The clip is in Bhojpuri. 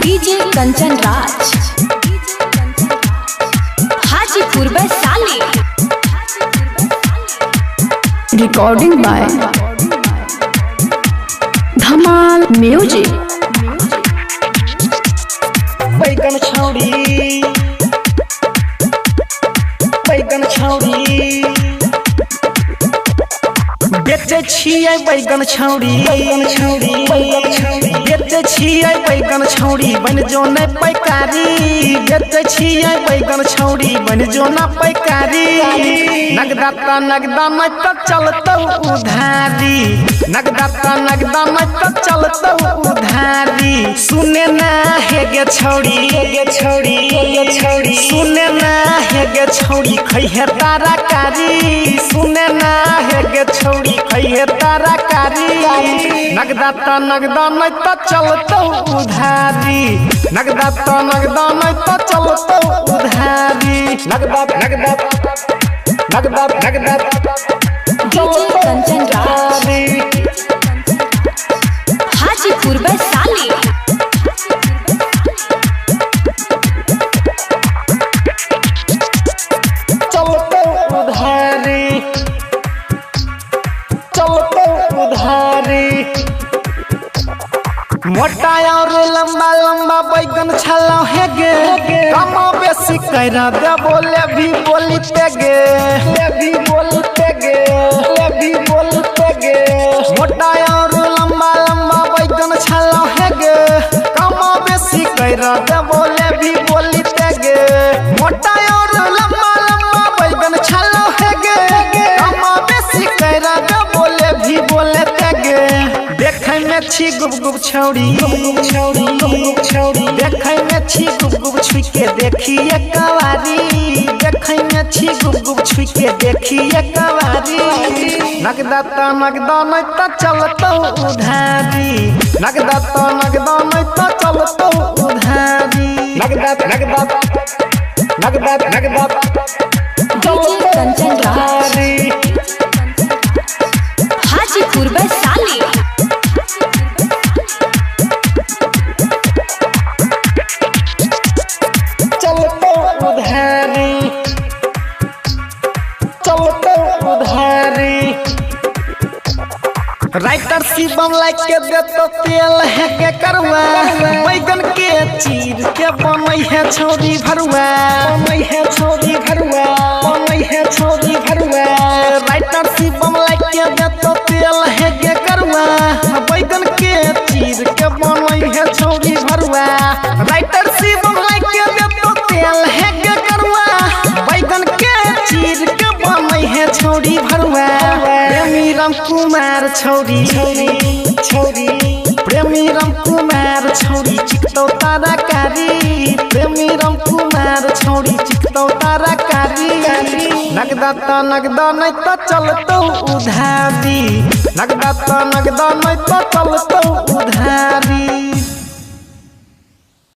DJ Kanchan Raj Hajipur Vaishali. Recording by Dhamal music. बैगन छौड़ी बेचे छियै बैगन छौड़ी बेचे छियै बैगन छौड़ी बन जो न पैकारी। बेचे छियै बैगन छौड़ी बन जो न पैकारी। नगदा नहीं तो चलतौ उधारी। नगदा नहीं तो चलतौ उधारी। सुने ना हे गे छौड़ी सुने ना हे गे छौड़ी खैहे तारा कारी। सुने ना हे गे छौड़ी खैहे तारा कारी। नगदा नहीं तो चलतौ उधारी। नगदा नहीं तो चलतौ उधारी। नगदा डीजे कंचन राज हाजीपुर वैशाली। चलतौ उधारी। मोटा और लंबा बैगन छलो है गे। कम बेसी करा दे बोले भी बोलते गे। मोटा और लंबा बैगन छलो है गे। कम बेसी करा दे बोले भी बोलते गे। मोटा और लंबा बैगन छलो है गे। कम बेसी करा दे बोले भी बोलते गे। देखे में छी गुब छौड़ी देखे में छी गुब छुई के देखिए कवारी। देखे में छी गुब छुई के देखिए कवारी। नगदा नहीं तो चलतौ उधारी। नगदा नहीं तो चलतौ उधारी। नगदा डीजे कंचन राज हाजीपुर वैशाली। चलतौ उधारी। राइटर शिवम लाइक के देतो तेल है के करवा। बैगन के चीर के बनै है छौरी भरुआ। राइटर शिवम लाइक के देतो तेल है के करवा। बैगन के चीर के बनै है छौरी भरुआ। राइटर शिवम लाइक के देतो तेल है के करवा। बैगन के चीर के बनै है छौरी भरुआ। प्रेमी राम कुमार छौरी प्रेमी राम कुमार छौरी चिकतौ तारा कारी। प्रेमी राम कुमार छौरी चिकतौ तारा कारी। नगदा नहीं तो चलतौ उधारी। नगदा नहीं तो चलतौ उधारी।